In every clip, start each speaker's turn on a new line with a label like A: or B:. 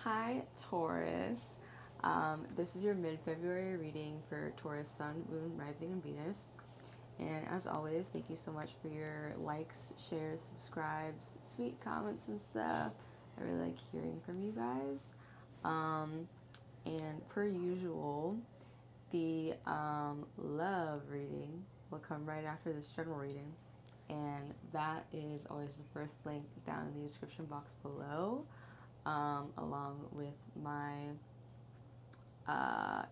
A: Hi, Taurus. This is your mid-February reading for Taurus, Sun, Moon, Rising, and Venus. And as always, thank you so much for your likes, shares, subscribes, sweet comments, and stuff. I really like hearing from you guys. And per usual, the love reading will come right after this general reading. And that is always the first link down in the description box below. Along with my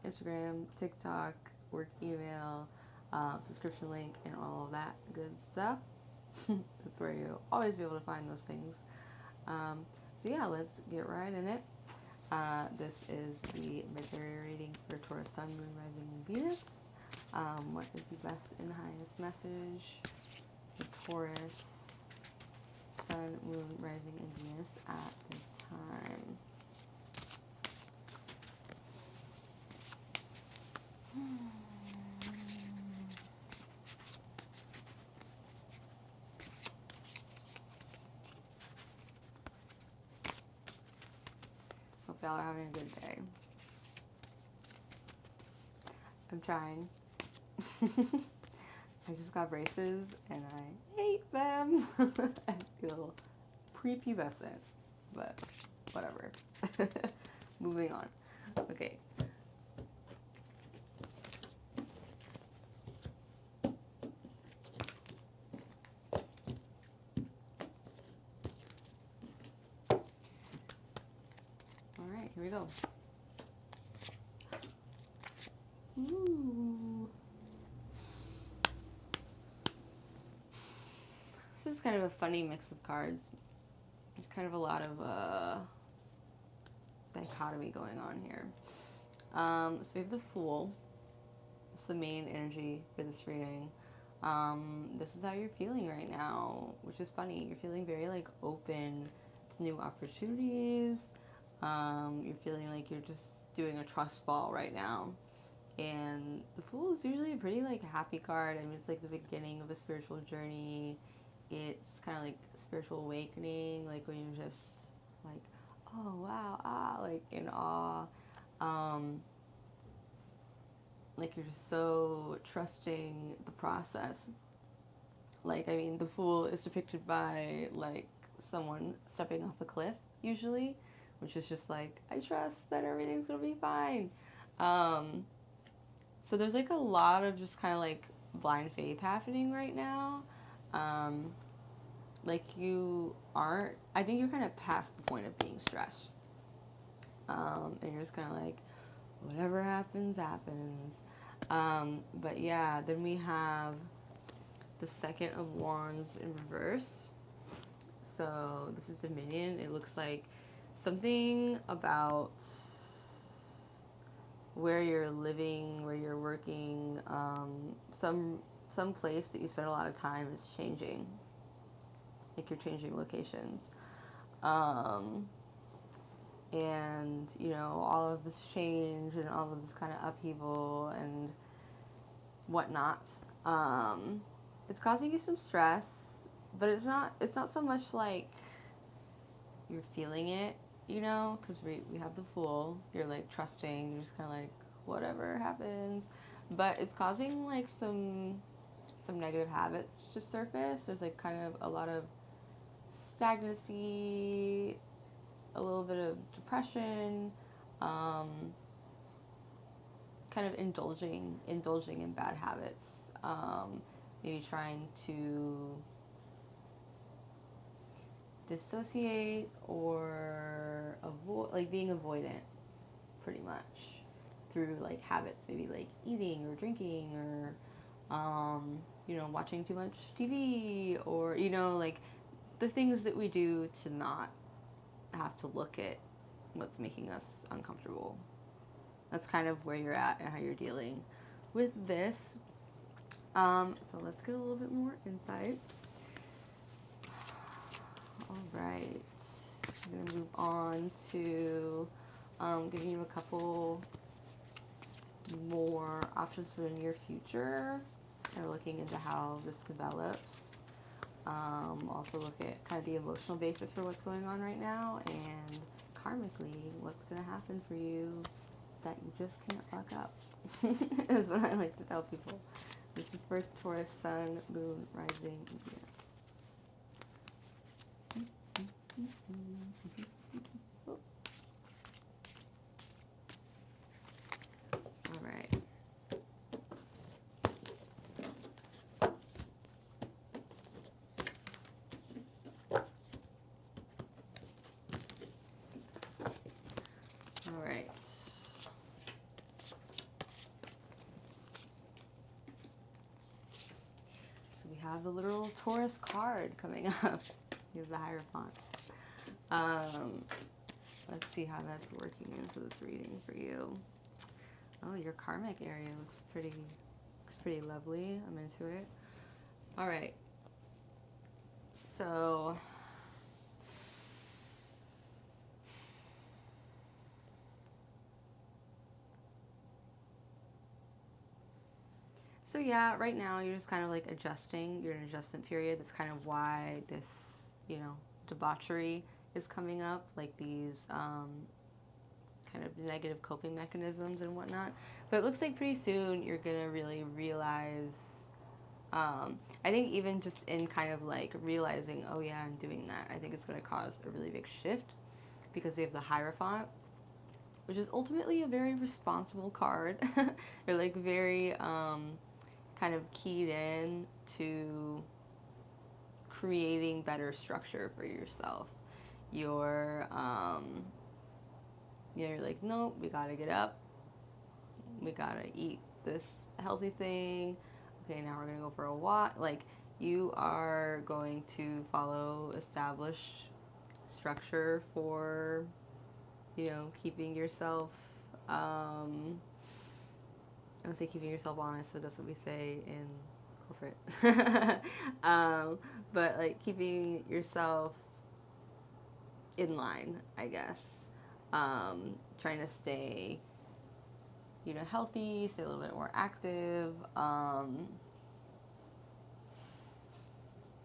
A: Instagram, TikTok, work email, subscription link, and all of that good stuff. That's where you'll always be able to find those things. So yeah, let's get right in it. This is the mid-February reading for Taurus, Sun, Moon, Rising, and Venus. What is the best and highest message for Taurus, Sun, Moon, Rising, and Venus at this time? Hope y'all are having a good day. I'm trying. I just got braces and I hate them. I feel prepubescent, but whatever. Moving on. Okay. All right, here we go. Ooh. This is kind of a funny mix of cards. There's kind of a lot of dichotomy going on here. So we have the Fool. It's the main energy for this reading. This is how you're feeling right now, which is funny. You're feeling very like open to new opportunities. You're feeling like you're just doing a trust fall right now. And the Fool is usually a pretty like happy card. I mean, it's like the beginning of a spiritual journey. It's kind of like spiritual awakening, like when you're just like, oh wow, like in awe. Like you're just so trusting the process. Like, I mean, the Fool is depicted by like someone stepping off a cliff usually, which is just like, I trust that everything's gonna be fine. So there's like a lot of just kind of like blind faith happening right now. Like you aren't, I think you're kind of past the point of being stressed. And you're just kind of like, whatever happens, happens. But yeah, then we have the Second of Wands in reverse. So this is Dominion. It looks like something about where you're living, where you're working, some place that you spend a lot of time is changing. Like you're changing locations. And, you know, all of this change and all of this kind of upheaval and whatnot, it's causing you some stress, but it's not so much like you're feeling it, you know, because we have the Fool. You're like trusting, you're just kind of like, whatever happens, but it's causing like some negative habits to surface. There's like kind of a lot of stagnancy, a little bit of depression, kind of indulging in bad habits, maybe trying to dissociate or avoid, like being avoidant, pretty much, through like habits, maybe like eating or drinking or, you know, watching too much TV or, you know, like the things that we do to not have to look at what's making us uncomfortable. That's kind of where you're at and how you're dealing with this. So let's get a little bit more insight. All right. I'm going to move on to giving you a couple more options for the near future. Kind of looking into how this develops. Also look at kind of the emotional basis for what's going on right now and karmically, what's going to happen for you that you just can't fuck up. Is what I like to tell people. This is for Taurus, Sun, Moon, Rising, and Venus. All right. All right. So we have the literal Taurus card coming up. Here's the Hierophant. Let's see how that's working into this reading for you. Oh, your karmic area looks pretty lovely. I'm into it. All right. So yeah, right now you're just kind of like adjusting. You're in an adjustment period. That's kind of why this, you know, debauchery is coming up, like these kind of negative coping mechanisms and whatnot. But it looks like pretty soon you're gonna really realize. I think even just in kind of like realizing, oh yeah, I'm doing that, I think it's gonna cause a really big shift because we have the Hierophant, which is ultimately a very responsible card. You're like very kind of keyed in to creating better structure for yourself. You're you're like, nope, we gotta get up, we gotta eat this healthy thing, okay, now we're gonna go for a walk. Like, you are going to follow established structure for, you know, keeping yourself I would say keeping yourself honest, but that's what we say in corporate. But like keeping yourself in line, I guess. Trying to stay, you know, healthy, stay a little bit more active.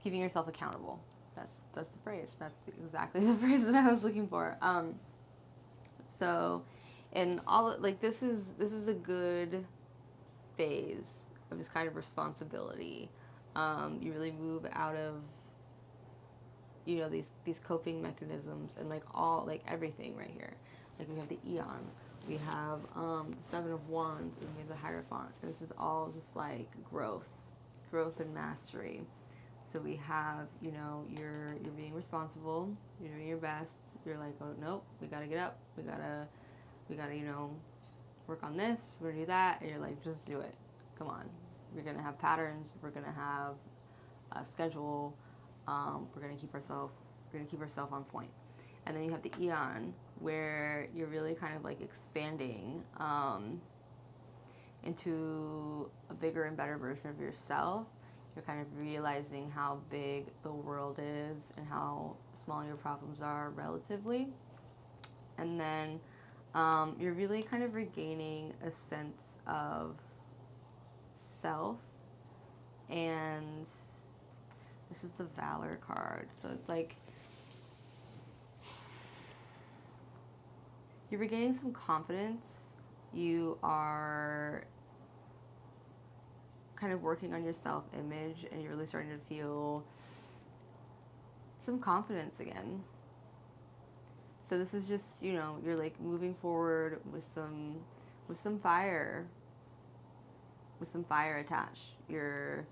A: Keeping yourself accountable. That's the phrase. That's exactly the phrase that I was looking for. So, and all like this is a good phase of this kind of responsibility. You really move out of, you know, these coping mechanisms and like all like everything right here. Like we have the Eon, we have the Seven of Wands, and we have the Hierophant. And this is all just like growth and mastery. So we have, you know, you're being responsible, you're doing your best. You're like, oh nope, we gotta get up, we gotta, you know, work on this, we're gonna do that, and you're like, just do it. Come on. We're gonna have patterns, we're gonna have a schedule, we're gonna keep ourselves on point. And then you have the Eon, where you're really kind of like expanding into a bigger and better version of yourself. You're kind of realizing how big the world is and how small your problems are relatively. And then you're really kind of regaining a sense of self. And this is the Valor card. So it's like you're regaining some confidence. You are kind of working on your self-image, and you're really starting to feel some confidence again. So this is just, you know, you're like moving forward with some fire attached. You're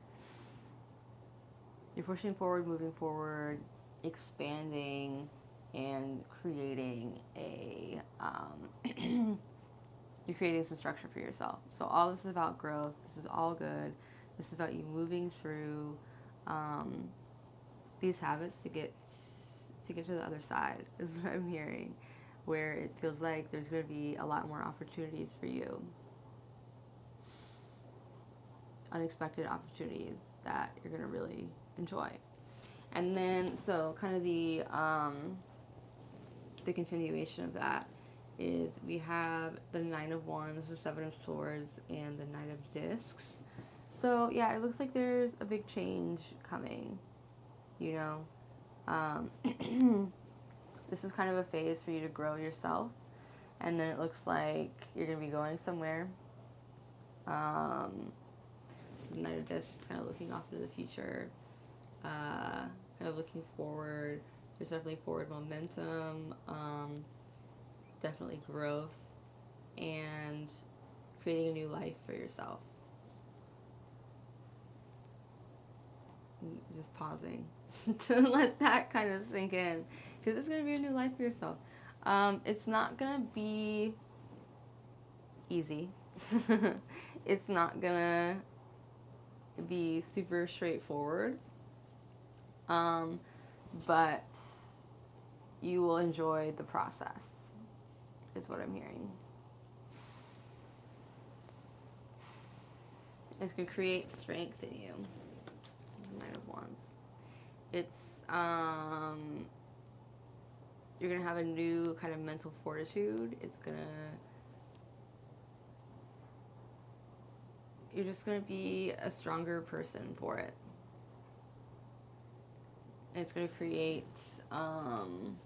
A: pushing forward, moving forward, expanding, and creating a you're creating some structure for yourself. So all this is about growth. This is all good. This is about you moving through these habits to get to the other side, is what I'm hearing, where it feels like there's going to be a lot more opportunities for you. Unexpected opportunities that you're going to really enjoy. And then, so kind of the continuation of that is we have the Nine of Wands, the Seven of Swords, and the Knight of Discs. So yeah, it looks like there's a big change coming, you know. This is kind of a phase for you to grow yourself, and then it looks like you're going to be going somewhere. The Knight of Discs, kind of looking off into the future, kind of looking forward. There's definitely forward momentum, definitely growth, and creating a new life for yourself. Just pausing to let that kind of sink in, because it's going to be a new life for yourself. It's not going to be easy. It's not going to be super straightforward, but you will enjoy the process, is what I'm hearing. It's going to create strength in you. Knight of Wands. It's, you're going to have a new kind of mental fortitude. You're just going to be a stronger person for it. And it's going to create, I'm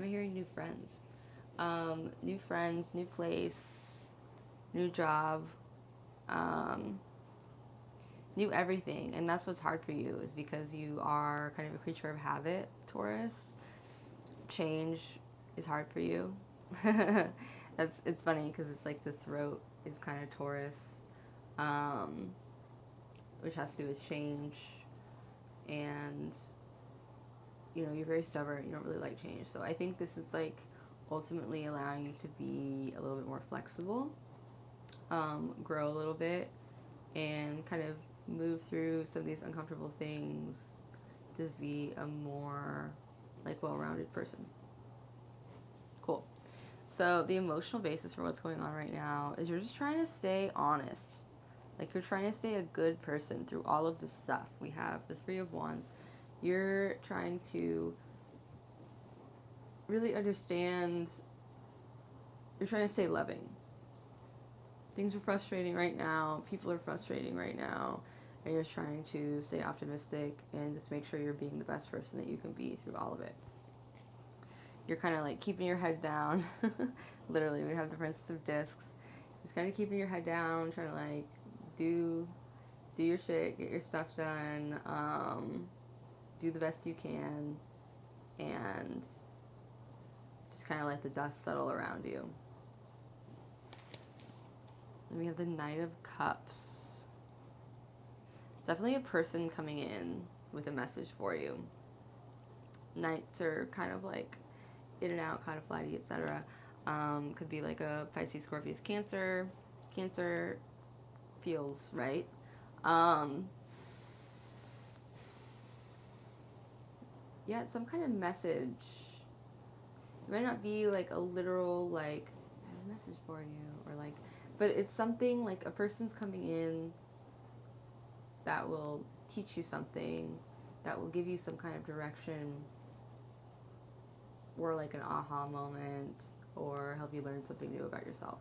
A: hearing new friends. New friends, new place, new job, new everything. And that's what's hard for you, is because you are kind of a creature of habit, Taurus. Change is hard for you. It's funny because it's like the throat is kind of Taurus, which has to do with change, and you know, you're very stubborn, you don't really like change. So I think this is like ultimately allowing you to be a little bit more flexible, grow a little bit, and kind of move through some of these uncomfortable things to be a more like well-rounded person. Cool. So the emotional basis for what's going on right now is you're just trying to stay honest. Like, you're trying to stay a good person through all of this stuff. We have the Three of Wands. You're trying to really understand. You're trying to stay loving. Things are frustrating right now. People are frustrating right now. And you're trying to stay optimistic and just make sure you're being the best person that you can be through all of it. You're kind of like keeping your head down. Literally, we have the Princess of Discs. Just kind of keeping your head down, trying to like do your shit, get your stuff done, do the best you can, and just kind of let the dust settle around you. Then we have the Knight of Cups. It's definitely a person coming in with a message for you. Knights are kind of like in and out, kind of flighty, etc. Could be like a Pisces, Scorpio, Cancer. Cancer feels right. Yeah, some kind of message. It might not be like a literal, like, I have a message for you, or like, but it's something like a person's coming in that will teach you something, that will give you some kind of direction, or like an aha moment, or help you learn something new about yourself.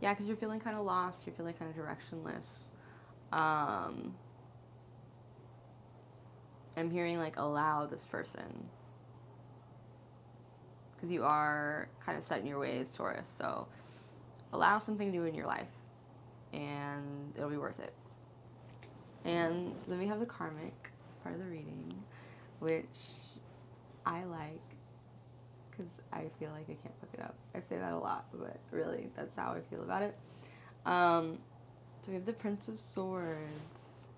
A: Yeah, because you're feeling kind of lost, you're feeling kind of directionless. I'm hearing like allow this person, because you are kind of set in your ways, Taurus. So allow something new in your life, and it'll be worth it. And so then we have the karmic part of the reading, which I like, because I feel like I can't fuck it up. I say that a lot, but really, that's how I feel about it. So we have the Prince of Swords.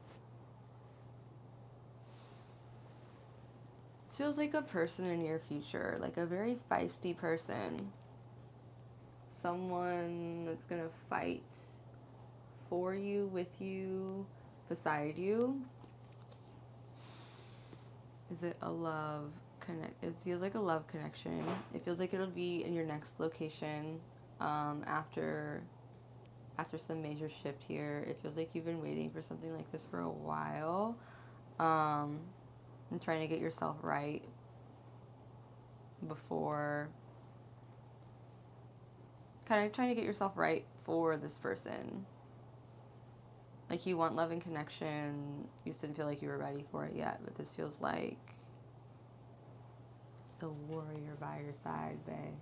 A: It feels like a person in your future, like a very feisty person. Someone that's gonna fight for you, with you, beside you. Is it a love connect? It feels like a love connection. It feels like it'll be in your next location, after some major shift here. It feels like you've been waiting for something like this for a while, and trying to get yourself right before, kind of trying to get yourself right for this person. Like you want love and connection. You just didn't feel like you were ready for it yet, but this feels like it's a warrior by your side, babe.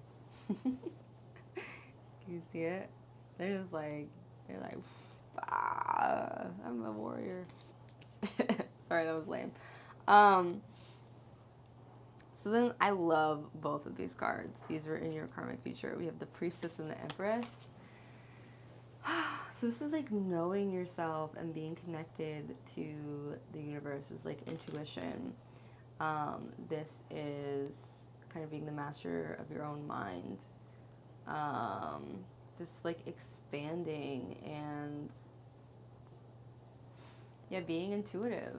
A: Can you see it? They're just like, I'm a warrior. Sorry, that was lame. Um, so then I love both of these cards. These are in your karmic future. We have the Priestess and the Empress. So this is like knowing yourself and being connected to the universe is like intuition. This is kind of being the master of your own mind. Just like expanding and yeah, being intuitive.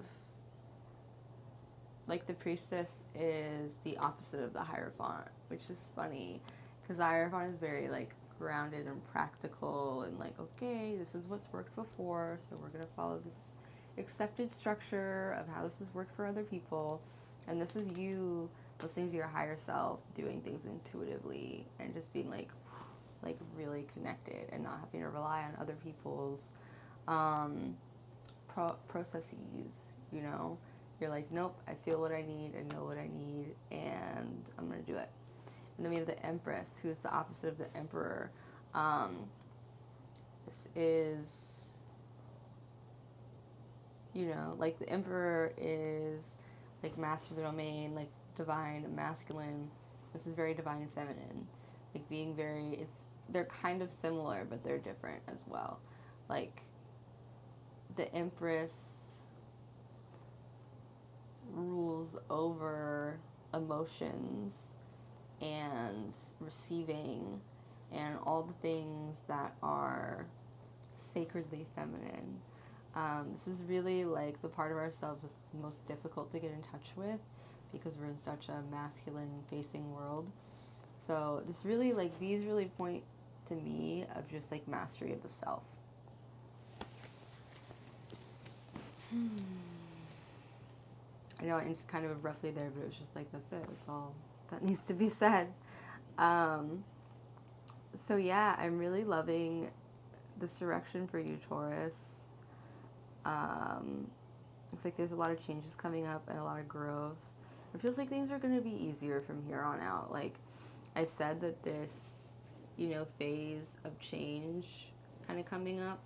A: Like the Priestess is the opposite of the Hierophant, which is funny because the Hierophant is very like grounded and practical and like, okay, this is what's worked before, so we're going to follow this accepted structure of how this has worked for other people. And this is you listening to your higher self, doing things intuitively and just being like really connected and not having to rely on other people's processes, you know? You're like, nope, I feel what I need, I know what I need, and I'm going to do it. And then we have the Empress, who's the opposite of the Emperor. This is, you know, like the Emperor is like master of the domain, like divine, masculine. This is very divine and feminine. Like being very, they're kind of similar, but they're different as well. Like the Empress rules over emotions and receiving and all the things that are sacredly feminine. This is really like the part of ourselves that's most difficult to get in touch with because we're in such a masculine facing world. So this really, like, these really point to me of just like mastery of the self. I know I ended kind of abruptly there, but it was just like, that's it. That's all that needs to be said. So yeah, I'm really loving this direction for you, Taurus. Looks like there's a lot of changes coming up and a lot of growth. It feels like things are going to be easier from here on out. Like I said that this, you know, phase of change kind of coming up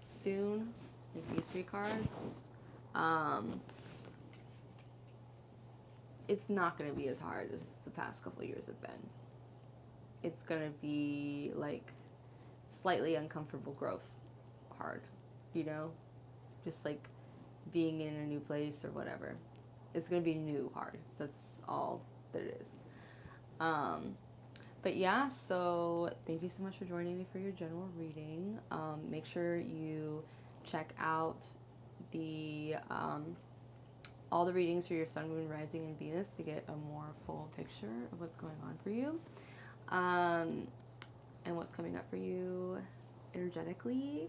A: soon, like these three cards. It's not going to be as hard as the past couple of years have been. It's going to be like slightly uncomfortable growth hard, you know? Just like being in a new place or whatever. It's going to be new hard. That's all that it is. But yeah, so thank you so much for joining me for your general reading. Make sure you check out the all the readings for your sun, moon, rising, and Venus to get a more full picture of what's going on for you and what's coming up for you energetically.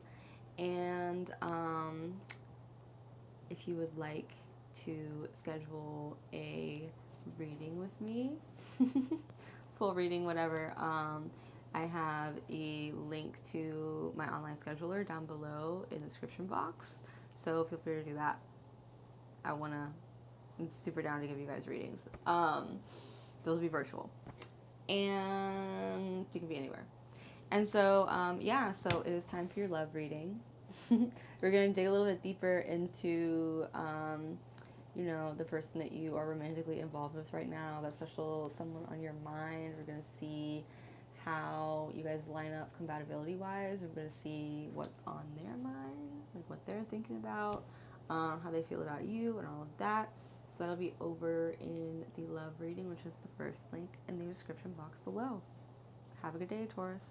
A: And if you would like to schedule a reading with me, full reading, whatever, I have a link to my online scheduler down below in the description box. So feel free to do that. I'm super down to give you guys readings. Those will be virtual. And you can be anywhere. And so, yeah, so it is time for your love reading. We're going to dig a little bit deeper into, you know, the person that you are romantically involved with right now, that special someone on your mind. We're going to see how you guys line up compatibility-wise. We're going to see what's on their mind, like what they're thinking about, how they feel about you and all of that. So that'll be over in the love reading, which is the first link in the description box below. Have a good day, Taurus.